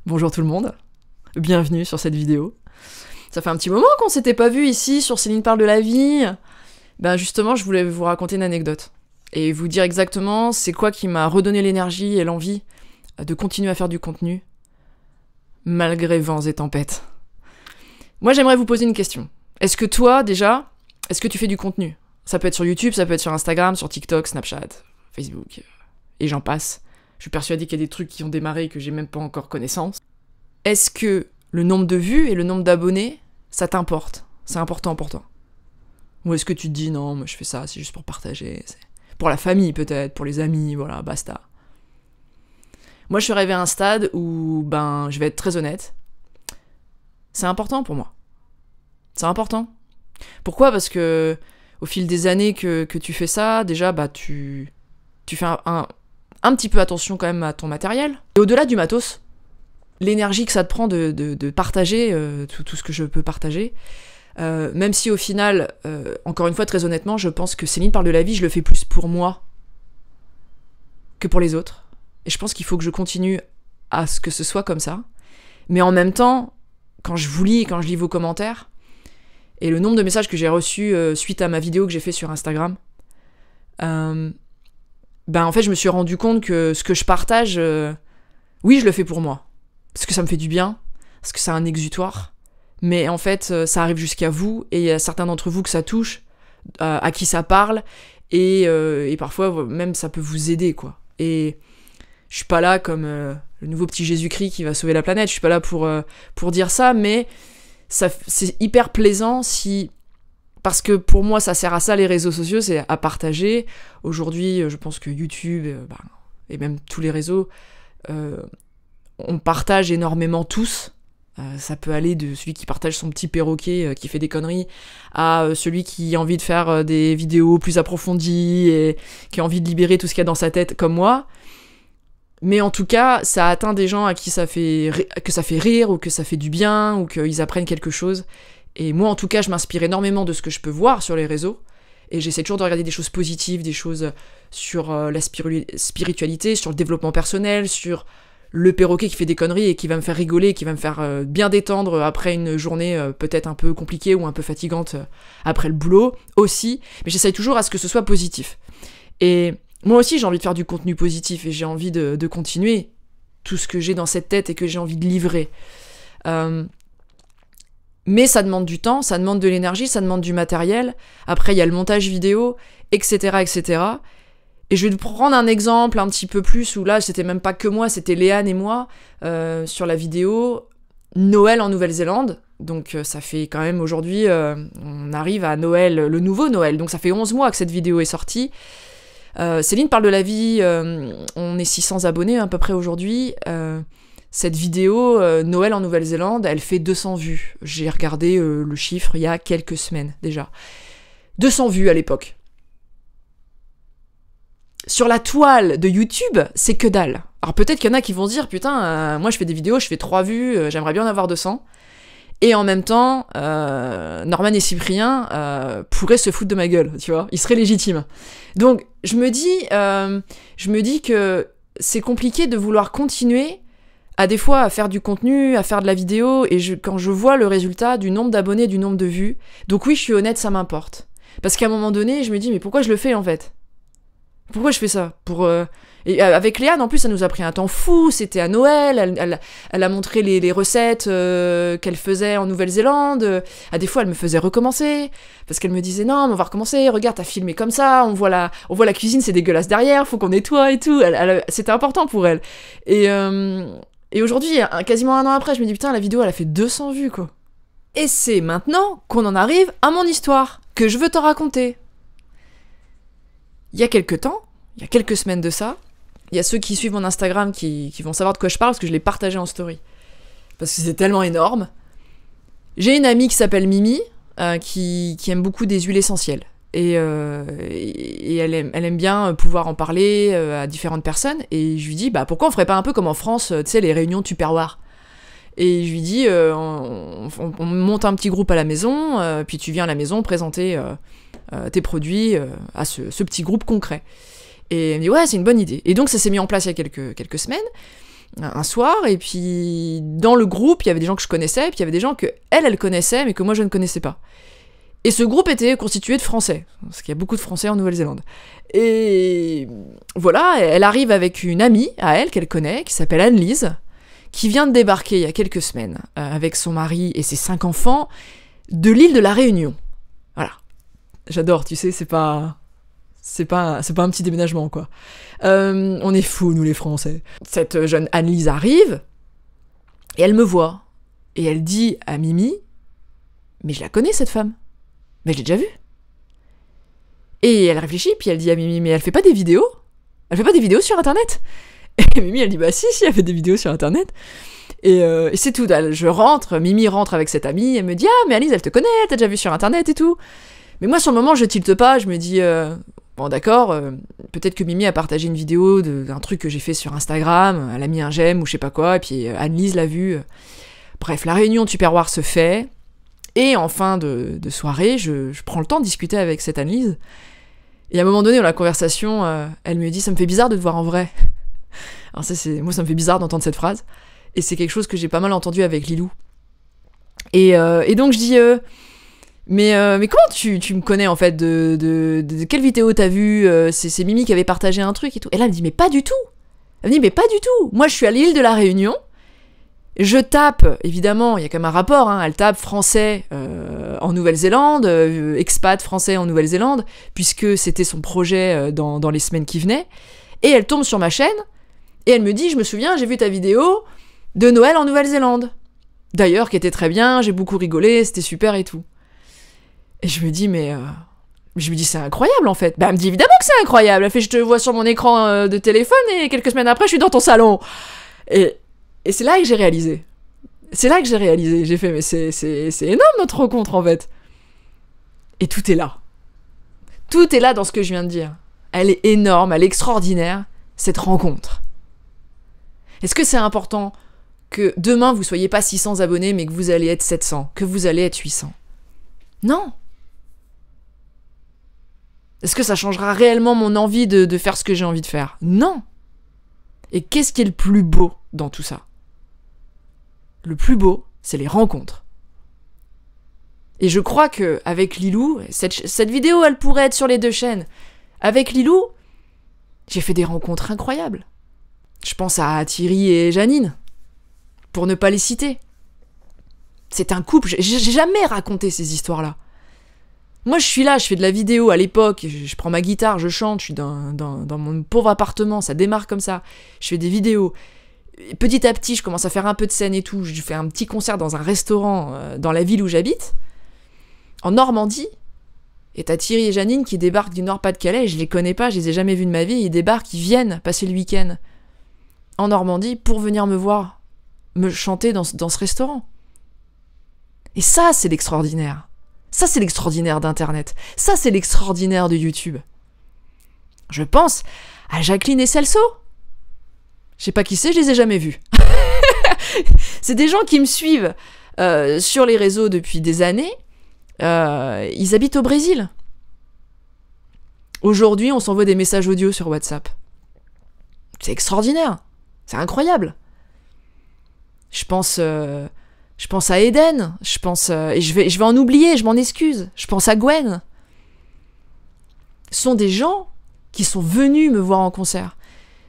Bonjour tout le monde, bienvenue sur cette vidéo. Ça fait un petit moment qu'on s'était pas vu ici sur Céline parle de la vie. Ben justement, je voulais vous raconter une anecdote et vous dire exactement c'est quoi qui m'a redonné l'énergie et l'envie de continuer à faire du contenu malgré vents et tempêtes. Moi, j'aimerais vous poser une question. Est-ce que toi, déjà, est-ce que tu fais du contenu? Ça peut être sur YouTube, ça peut être sur Instagram, sur TikTok, Snapchat, Facebook, et j'en passe. Je suis persuadée qu'il y a des trucs qui ont démarré et que j'ai même pas encore connaissance. Est-ce que le nombre de vues et le nombre d'abonnés, ça t'importe? C'est important pour toi? Ou est-ce que tu te dis non, moi je fais ça, c'est juste pour partager, c'est pour la famille peut-être, pour les amis, voilà, basta. Moi je suis arrivée à un stade où, je vais être très honnête, c'est important pour moi. C'est important. Pourquoi? Parce que au fil des années que tu fais ça, déjà tu fais un petit peu attention quand même à ton matériel. Et au-delà du matos, l'énergie que ça te prend de partager tout ce que je peux partager, même si au final, encore une fois, très honnêtement, je pense que Céline parle de la vie, je le fais plus pour moi que pour les autres. Et je pense qu'il faut que je continue à ce que ce soit comme ça. Mais en même temps, quand je vous lis et quand je lis vos commentaires, et le nombre de messages que j'ai reçus suite à ma vidéo que j'ai fait sur Instagram, en fait, je me suis rendu compte que ce que je partage, oui, je le fais pour moi. Parce que ça me fait du bien, parce que c'est un exutoire. Mais en fait, ça arrive jusqu'à vous, et il y a certains d'entre vous que ça touche, à qui ça parle, et parfois, même, ça peut vous aider, quoi. Et je suis pas là comme le nouveau petit Jésus-Christ qui va sauver la planète, je suis pas là pour dire ça, mais c'est hyper plaisant si... Parce que pour moi, ça sert à ça, les réseaux sociaux, c'est à partager. Aujourd'hui, je pense que YouTube, et même tous les réseaux, on partage énormément tous. Ça peut aller de celui qui partage son petit perroquet qui fait des conneries à celui qui a envie de faire des vidéos plus approfondies et qui a envie de libérer tout ce qu'il y a dans sa tête, comme moi. Mais en tout cas, ça atteint des gens à qui que ça fait rire, ou que ça fait du bien, ou qu'ils apprennent quelque chose. Et moi, en tout cas, je m'inspire énormément de ce que je peux voir sur les réseaux. Et j'essaie toujours de regarder des choses positives, des choses sur la spiritualité, sur le développement personnel, sur le perroquet qui fait des conneries et qui va me faire rigoler, qui va me faire bien détendre après une journée peut-être un peu compliquée ou un peu fatigante après le boulot aussi. Mais j'essaie toujours à ce que ce soit positif. Et moi aussi, j'ai envie de faire du contenu positif et j'ai envie de continuer tout ce que j'ai dans cette tête et que j'ai envie de livrer. Mais ça demande du temps, ça demande de l'énergie, ça demande du matériel. Après, il y a le montage vidéo, etc., etc. Et je vais te prendre un exemple un petit peu plus, où là, c'était même pas que moi, c'était Léane et moi, sur la vidéo Noël en Nouvelle-Zélande. Donc ça fait quand même aujourd'hui, on arrive à Noël, le nouveau Noël. Donc ça fait 11 mois que cette vidéo est sortie. Céline parle de la vie, on est 600 abonnés à peu près aujourd'hui. Cette vidéo, Noël en Nouvelle-Zélande, elle fait 200 vues. J'ai regardé le chiffre il y a quelques semaines déjà. 200 vues à l'époque. Sur la toile de YouTube, c'est que dalle. Alors peut-être qu'il y en a qui vont se dire, putain, moi je fais des vidéos, je fais 3 vues, j'aimerais bien en avoir 200. Et en même temps, Norman et Cyprien pourraient se foutre de ma gueule, tu vois. Ils seraient légitimes. Donc je me dis que c'est compliqué de vouloir continuer à des fois à faire du contenu, à faire de la vidéo, et quand je vois le résultat du nombre d'abonnés, du nombre de vues, donc oui, je suis honnête, ça m'importe. Parce qu'à un moment donné, je me dis, mais pourquoi je le fais en fait? Pourquoi je fais ça? Et avec Léane, en plus, ça nous a pris un temps fou, c'était à Noël, elle a montré les recettes qu'elle faisait en Nouvelle-Zélande, à des fois elle me faisait recommencer, parce qu'elle me disait non, mais on va recommencer, regarde, t'as filmé comme ça, on voit la cuisine, c'est dégueulasse derrière, faut qu'on nettoie et tout, c'était important pour elle. Et aujourd'hui, quasiment un an après, je me dis putain, la vidéo elle a fait 200 vues quoi. Et c'est maintenant qu'on en arrive à mon histoire, que je veux t'en raconter. Il y a quelques semaines de ça, il y a ceux qui suivent mon Instagram qui vont savoir de quoi je parle, parce que je l'ai partagé en story. Parce que c'est tellement énorme. J'ai une amie qui s'appelle Mimi, qui aime beaucoup des huiles essentielles. Et elle aime bien pouvoir en parler à différentes personnes. Et je lui dis, pourquoi on ferait pas un peu comme en France, tu sais, les réunions Tupperware. Et je lui dis, on monte un petit groupe à la maison, puis tu viens à la maison présenter tes produits à ce petit groupe concret. Et elle me dit, ouais, c'est une bonne idée. Et donc ça s'est mis en place il y a quelques semaines. un soir, et puis dans le groupe, il y avait des gens que je connaissais, et puis il y avait des gens que elle connaissait, mais que moi je ne connaissais pas. Et ce groupe était constitué de Français, parce qu'il y a beaucoup de Français en Nouvelle-Zélande. Et voilà, elle arrive avec une amie à elle qu'elle connaît, qui s'appelle Anne-Lise, qui vient de débarquer il y a quelques semaines, avec son mari et ses 5 enfants, de l'île de la Réunion. Voilà. J'adore, tu sais, c'est pas un petit déménagement, quoi. On est fous, nous, les Français. Cette jeune Anne-Lise arrive, et elle me voit. Et elle dit à Mimi, « Mais je la connais, cette femme. Mais je l'ai déjà vue. » Et elle réfléchit, puis elle dit à Mimi, « Mais elle fait pas des vidéos ? Elle fait pas des vidéos sur Internet ?» Et Mimi, elle dit, « Bah si, elle fait des vidéos sur Internet. » Et c'est tout. Je rentre, Mimi rentre avec cette amie, elle me dit, « Ah, mais Alice, elle te connaît, elle t'a déjà vu sur Internet et tout. » Mais moi, sur le moment, je tilte pas, je me dis, bon, d'accord, peut-être que Mimi a partagé une vidéo d'un truc que j'ai fait sur Instagram, elle a mis un j'aime ou je sais pas quoi, et puis Anne-Lise l'a vu. Bref, la réunion de Tupperware se fait, et en fin de soirée, je prends le temps de discuter avec cette Anne-Lise. Et à un moment donné, dans la conversation, elle me dit, ça me fait bizarre de te voir en vrai. Alors moi, ça me fait bizarre d'entendre cette phrase, et c'est quelque chose que j'ai pas mal entendu avec Lilou. Et donc je dis, mais comment tu me connais en fait, de quelle vidéo t'as vu, c'est Mimi qui avait partagé un truc et tout. Et là elle me dit, mais pas du tout. Elle me dit, mais pas du tout. Moi je suis à l'île de la Réunion, je tape, évidemment, il y a quand même un rapport, hein, elle tape français en Nouvelle-Zélande, expat français en Nouvelle-Zélande, puisque c'était son projet dans les semaines qui venaient, et elle tombe sur ma chaîne, et elle me dit, je me souviens, j'ai vu ta vidéo de Noël en Nouvelle-Zélande. D'ailleurs, qui était très bien, j'ai beaucoup rigolé, c'était super et tout. Et je me dis, c'est incroyable en fait. Bah, elle me dit évidemment que c'est incroyable. Elle fait, je te vois sur mon écran de téléphone et quelques semaines après, je suis dans ton salon. Et c'est là que j'ai réalisé. J'ai fait, mais c'est énorme notre rencontre en fait. Et tout est là. Tout est là dans ce que je viens de dire. Elle est énorme, elle est extraordinaire, cette rencontre. Est-ce que c'est important que demain vous soyez pas 600 abonnés, mais que vous allez être 700, que vous allez être 800? Non. Est-ce que ça changera réellement mon envie de faire ce que j'ai envie de faire? Non. Et qu'est-ce qui est le plus beau dans tout ça? Le plus beau, c'est les rencontres. Et je crois que avec Lilou, cette vidéo, elle pourrait être sur les 2 chaînes. Avec Lilou, j'ai fait des rencontres incroyables. Je pense à Thierry et Janine, pour ne pas les citer. C'est un couple, j'ai jamais raconté ces histoires-là. Moi, je suis là, je fais de la vidéo à l'époque, je prends ma guitare, je chante, je suis dans mon pauvre appartement, ça démarre comme ça. Je fais des vidéos. Et petit à petit, je commence à faire un peu de scène et tout. Je fais un petit concert dans un restaurant dans la ville où j'habite, en Normandie. Et t'as Thierry et Janine qui débarquent du Nord-Pas-de-Calais, je les connais pas, je les ai jamais vus de ma vie, ils débarquent, ils viennent passer le week-end en Normandie pour venir me voir, me chanter dans ce restaurant. Et ça, c'est l'extraordinaire. Ça, c'est l'extraordinaire d'Internet. Ça, c'est l'extraordinaire de YouTube. Je pense à Jacqueline et Celso. Je sais pas qui c'est, je les ai jamais vus. C'est des gens qui me suivent sur les réseaux depuis des années. Ils habitent au Brésil. Aujourd'hui, on s'envoie des messages audio sur WhatsApp. C'est extraordinaire. C'est incroyable. Je pense à Eden, et je vais en oublier, je m'en excuse. Je pense à Gwen. Ce sont des gens qui sont venus me voir en concert.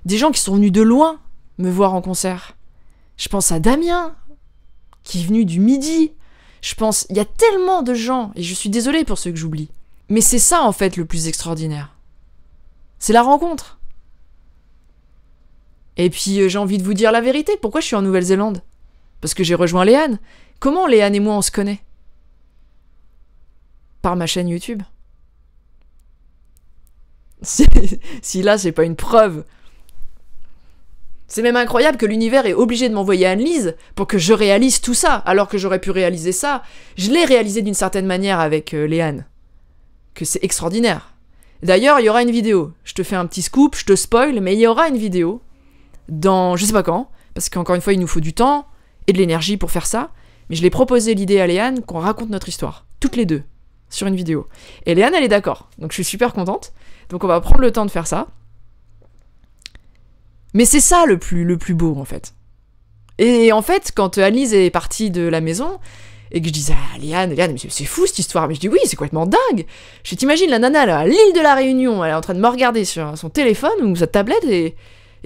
Des gens qui sont venus de loin me voir en concert. Je pense à Damien, qui est venu du Midi. Il y a tellement de gens, et je suis désolée pour ceux que j'oublie. Mais c'est ça, en fait, le plus extraordinaire. C'est la rencontre. Et puis, j'ai envie de vous dire la vérité. Pourquoi je suis en Nouvelle-Zélande ? Parce que j'ai rejoint Léane. Comment Léane et moi, on se connaît ? Par ma chaîne YouTube. Si là, c'est pas une preuve. C'est même incroyable que l'univers est obligé de m'envoyer Anne-Lise pour que je réalise tout ça, alors que j'aurais pu réaliser ça. Je l'ai réalisé d'une certaine manière avec Léane. Que c'est extraordinaire. D'ailleurs, il y aura une vidéo. Je te fais un petit scoop, je te spoil, mais il y aura une vidéo dans je sais pas quand, parce qu'encore une fois, il nous faut du temps et de l'énergie pour faire ça. Mais je l'ai proposé l'idée à Léane qu'on raconte notre histoire, toutes les deux, sur une vidéo. Et Léane, elle est d'accord. Donc je suis super contente. Donc on va prendre le temps de faire ça. Mais c'est ça le plus beau, en fait. Et en fait, quand Alice est partie de la maison, et que je disais à Liane, mais c'est fou cette histoire. Mais je dis oui, c'est complètement dingue. Je t'imagine la nana là, à l'île de la Réunion, elle est en train de me regarder sur son téléphone ou sa tablette, et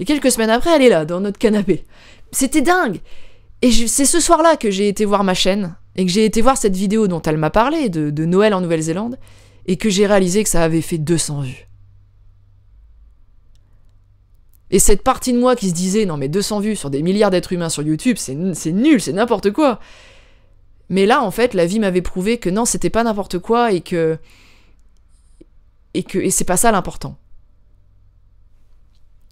quelques semaines après, elle est là, dans notre canapé. C'était dingue. Et c'est ce soir-là que j'ai été voir ma chaîne, et que j'ai été voir cette vidéo dont elle m'a parlé, de Noël en Nouvelle-Zélande, et que j'ai réalisé que ça avait fait 200 vues. Et cette partie de moi qui se disait, non mais 200 vues sur des milliards d'êtres humains sur YouTube, c'est nul, c'est n'importe quoi. Mais là, en fait, la vie m'avait prouvé que non, c'était pas n'importe quoi, et c'est pas ça l'important.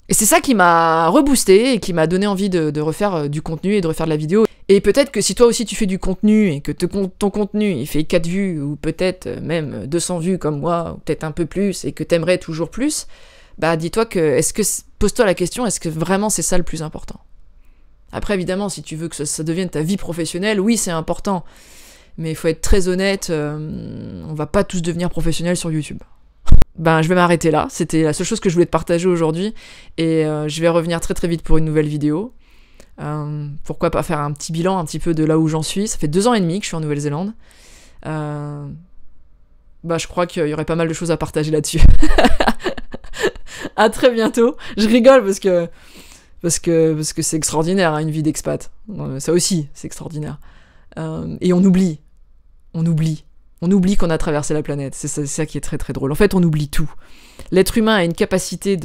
Et c'est ça qui m'a reboosté et qui m'a donné envie de refaire du contenu et de refaire de la vidéo. Et peut-être que si toi aussi tu fais du contenu et que ton contenu il fait 4 vues ou peut-être même 200 vues comme moi, ou peut-être un peu plus, et que t'aimerais toujours plus, bah dis-toi que, pose-toi la question, est-ce que vraiment c'est ça le plus important ? Après évidemment, si tu veux que ça devienne ta vie professionnelle, oui c'est important. Mais il faut être très honnête, on va pas tous devenir professionnels sur YouTube. Ben, je vais m'arrêter là, c'était la seule chose que je voulais te partager aujourd'hui, et je vais revenir très très vite pour une nouvelle vidéo. Pourquoi pas faire un petit bilan un petit peu de là où j'en suis. Ça fait 2 ans et demi que je suis en Nouvelle-Zélande. Bah, je crois qu'il y aurait pas mal de choses à partager là-dessus. À très bientôt. Je rigole parce que c'est extraordinaire, hein, une vie d'expat. Ça aussi, c'est extraordinaire. Et on oublie qu'on a traversé la planète. C'est ça qui est très très drôle. En fait, on oublie tout. L'être humain a une capacité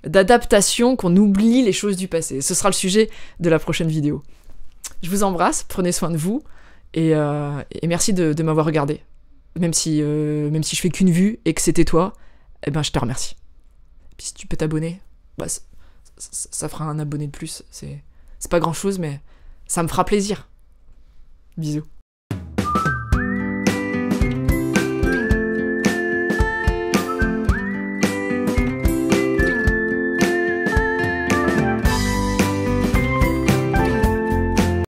d'adaptation qu'on oublie les choses du passé. Ce sera le sujet de la prochaine vidéo. Je vous embrasse, prenez soin de vous, et merci de m'avoir regardé. Même si je fais qu'une vue et que c'était toi, eh ben je te remercie. Puis si tu peux t'abonner, bah, ça fera un abonné de plus. C'est pas grand chose, mais ça me fera plaisir. Bisous.